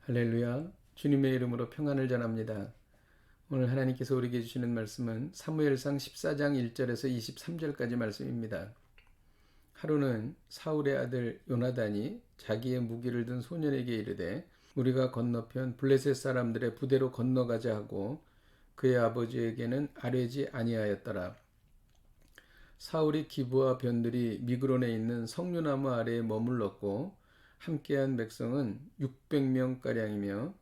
할렐루야. 주님의 이름으로 평안을 전합니다. 오늘 하나님께서 우리에게 주시는 말씀은 사무엘상 14장 1절에서 23절까지 말씀입니다. 하루는 사울의 아들 요나단이 자기의 무기를 든 소년에게 이르되 우리가 건너편 블레셋 사람들의 부대로 건너가자 하고 그의 아버지에게는 아뢰지 아니하였더라. 사울이 기브와 변들이 미그론에 있는 석류나무 아래에 머물렀고 함께한 백성은 600명가량이며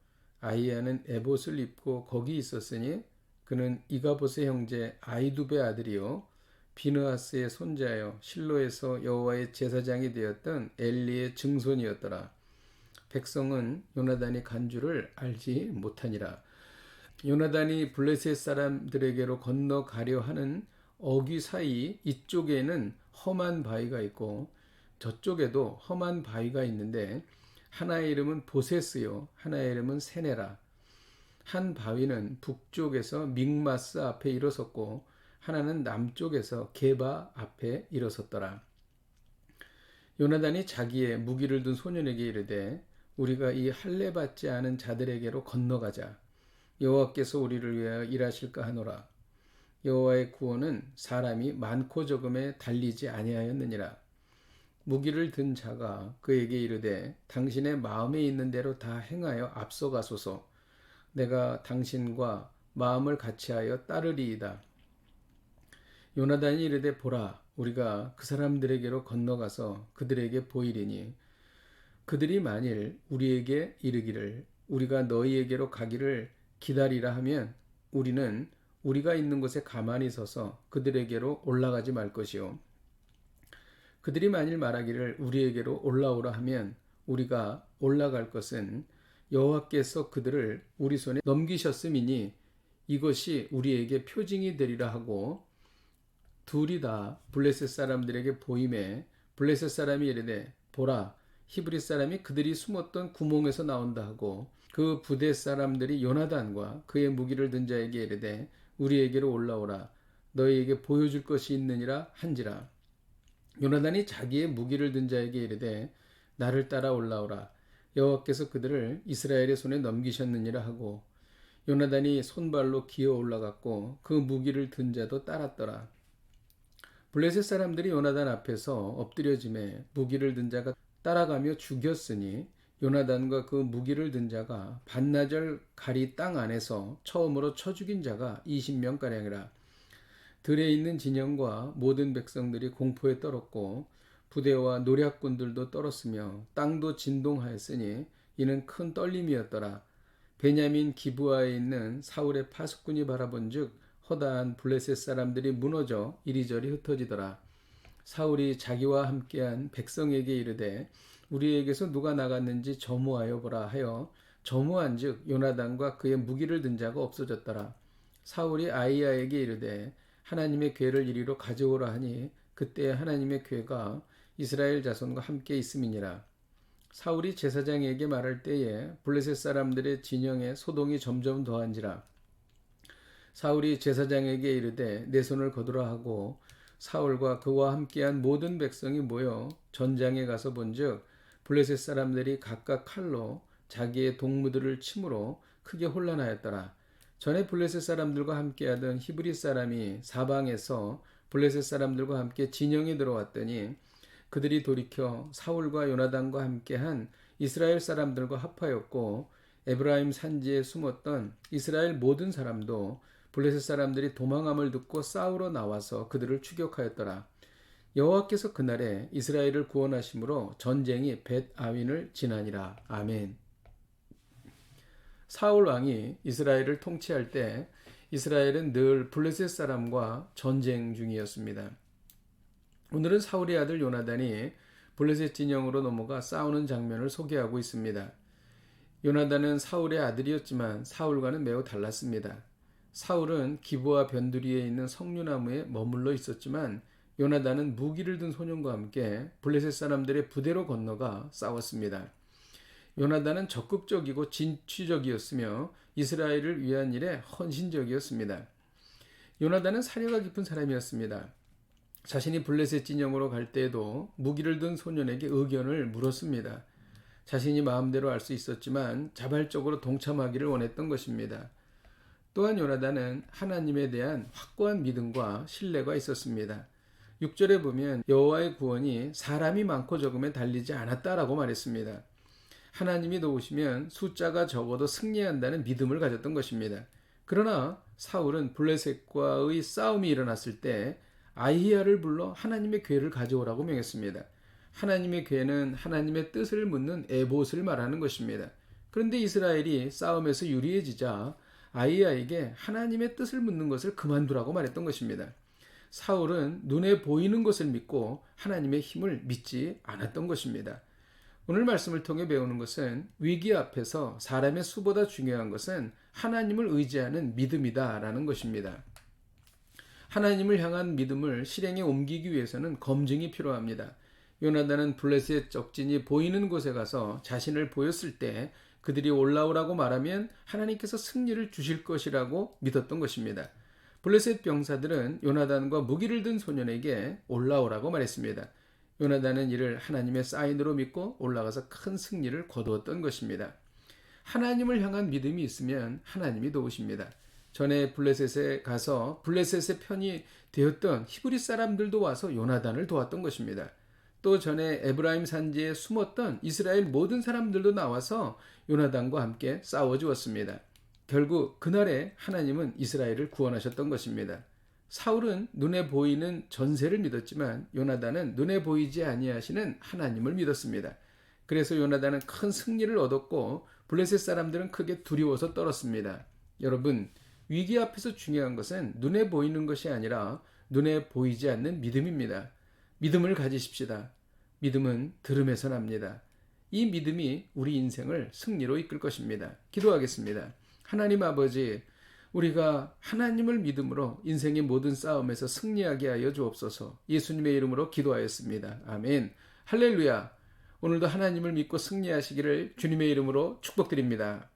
아히야는 에봇을 입고 거기 있었으니 그는 이가봇의 형제 아이두베 아들이요 비느하스의 손자여 실로에서 여호와의 제사장이 되었던 엘리의 증손이었더라. 백성은 요나단이 간 줄을 알지 못하니라. 요나단이 블레셋 사람들에게로 건너가려 하는 어귀 사이 이쪽에는 험한 바위가 있고 저쪽에도 험한 바위가 있는데 하나의 이름은 보세스요 하나의 이름은 세네라. 한 바위는 북쪽에서 믹마스 앞에 일어섰고 하나는 남쪽에서 게바 앞에 일어섰더라. 요나단이 자기의 무기를 든 소년에게 이르되 우리가 이 할례 받지 않은 자들에게로 건너가자. 여호와께서 우리를 위하여 일하실까 하노라. 여호와의 구원은 사람이 많고 적음에 달리지 아니하였느니라. 무기를 든 자가 그에게 이르되 당신의 마음에 있는 대로 다 행하여 앞서가소서. 내가 당신과 마음을 같이하여 따르리이다. 요나단이 이르되 보라 우리가 그 사람들에게로 건너가서 그들에게 보이리니 그들이 만일 우리에게 이르기를 우리가 너희에게로 가기를 기다리라 하면 우리는 우리가 있는 곳에 가만히 서서 그들에게로 올라가지 말 것이요 그들이 만일 말하기를 우리에게로 올라오라 하면 우리가 올라갈 것은 여호와께서 그들을 우리 손에 넘기셨음이니 이것이 우리에게 표징이 되리라 하고 둘이 다 블레셋 사람들에게 보임에 블레셋 사람이 이르되 보라 히브리 사람이 그들이 숨었던 구멍에서 나온다 하고 그 부대 사람들이 요나단과 그의 무기를 든 자에게 이르되 우리에게로 올라오라 너희에게 보여줄 것이 있느니라 한지라. 요나단이 자기의 무기를 든 자에게 이르되 나를 따라 올라오라 여호와께서 그들을 이스라엘의 손에 넘기셨느니라 하고 요나단이 손발로 기어 올라갔고 그 무기를 든 자도 따랐더라. 블레셋 사람들이 요나단 앞에서 엎드려짐에 무기를 든 자가 따라가며 죽였으니 요나단과 그 무기를 든 자가 반나절 가리 땅 안에서 처음으로 쳐 죽인 자가 20명가량이라. 들에 있는 진영과 모든 백성들이 공포에 떨었고 부대와 노략군들도 떨었으며 땅도 진동하였으니 이는 큰 떨림이었더라. 베냐민 기브아에 있는 사울의 파수꾼이 바라본즉 허다한 블레셋 사람들이 무너져 이리저리 흩어지더라. 사울이 자기와 함께한 백성에게 이르되 우리에게서 누가 나갔는지 점호하여 보라 하여 점호한즉 요나단과 그의 무기를 든 자가 없어졌더라. 사울이 아히야에게 이르되 하나님의 궤를 이리로 가져오라 하니 그때 하나님의 궤가 이스라엘 자손과 함께 있음이니라. 사울이 제사장에게 말할 때에 블레셋 사람들의 진영에 소동이 점점 더한지라. 사울이 제사장에게 이르되 내 손을 거두라 하고 사울과 그와 함께한 모든 백성이 모여 전장에 가서 본즉 블레셋 사람들이 각각 칼로 자기의 동무들을 치므로 크게 혼란하였더라. 전에 블레셋 사람들과 함께하던 히브리 사람이 사방에서 블레셋 사람들과 함께 진영에 들어왔더니 그들이 돌이켜 사울과 요나단과 함께한 이스라엘 사람들과 합하였고 에브라임 산지에 숨었던 이스라엘 모든 사람도 블레셋 사람들이 도망함을 듣고 싸우러 나와서 그들을 추격하였더라. 여호와께서 그날에 이스라엘을 구원하심으로 전쟁이 벳 아윈을 지나니라. 아멘. 사울 왕이 이스라엘을 통치할 때 이스라엘은 늘 블레셋 사람과 전쟁 중이었습니다. 오늘은 사울의 아들 요나단이 블레셋 진영으로 넘어가 싸우는 장면을 소개하고 있습니다. 요나단은 사울의 아들이었지만 사울과는 매우 달랐습니다. 사울은 기브와 변두리에 있는 석류나무에 머물러 있었지만 요나단은 무기를 든 소년과 함께 블레셋 사람들의 부대로 건너가 싸웠습니다. 요나단은 적극적이고 진취적이었으며 이스라엘을 위한 일에 헌신적이었습니다. 요나단은 사려가 깊은 사람이었습니다. 자신이 블레셋 진영으로 갈 때에도 무기를 든 소년에게 의견을 물었습니다. 자신이 마음대로 할 수 있었지만 자발적으로 동참하기를 원했던 것입니다. 또한 요나단은 하나님에 대한 확고한 믿음과 신뢰가 있었습니다. 6절에 보면 여호와의 구원이 사람이 많고 적음에 달리지 않았다라고 말했습니다. 하나님이 도우시면 숫자가 적어도 승리한다는 믿음을 가졌던 것입니다. 그러나 사울은 블레셋과의 싸움이 일어났을 때 아히야를 불러 하나님의 궤를 가져오라고 명했습니다. 하나님의 궤는 하나님의 뜻을 묻는 에봇을 말하는 것입니다. 그런데 이스라엘이 싸움에서 유리해지자 아히야에게 하나님의 뜻을 묻는 것을 그만두라고 말했던 것입니다. 사울은 눈에 보이는 것을 믿고 하나님의 힘을 믿지 않았던 것입니다. 오늘 말씀을 통해 배우는 것은 위기 앞에서 사람의 수보다 중요한 것은 하나님을 의지하는 믿음이다라는 것입니다. 하나님을 향한 믿음을 실행에 옮기기 위해서는 검증이 필요합니다. 요나단은 블레셋 적진이 보이는 곳에 가서 자신을 보였을 때 그들이 올라오라고 말하면 하나님께서 승리를 주실 것이라고 믿었던 것입니다. 블레셋 병사들은 요나단과 무기를 든 소년에게 올라오라고 말했습니다. 요나단은 이를 하나님의 사인으로 믿고 올라가서 큰 승리를 거두었던 것입니다. 하나님을 향한 믿음이 있으면 하나님이 도우십니다. 전에 블레셋에 가서 블레셋의 편이 되었던 히브리 사람들도 와서 요나단을 도왔던 것입니다. 또 전에 에브라임 산지에 숨었던 이스라엘 모든 사람들도 나와서 요나단과 함께 싸워주었습니다. 결국 그날에 하나님은 이스라엘을 구원하셨던 것입니다. 사울은 눈에 보이는 전세를 믿었지만 요나단은 눈에 보이지 아니하시는 하나님을 믿었습니다. 그래서 요나단은 큰 승리를 얻었고 블레셋 사람들은 크게 두려워서 떨었습니다. 여러분, 위기 앞에서 중요한 것은 눈에 보이는 것이 아니라 눈에 보이지 않는 믿음입니다. 믿음을 가지십시다. 믿음은 들음에서 납니다. 이 믿음이 우리 인생을 승리로 이끌 것입니다. 기도하겠습니다. 하나님 아버지, 우리가 하나님을 믿음으로 인생의 모든 싸움에서 승리하게 하여 주옵소서. 예수님의 이름으로 기도하였습니다. 아멘. 할렐루야. 오늘도 하나님을 믿고 승리하시기를 주님의 이름으로 축복드립니다.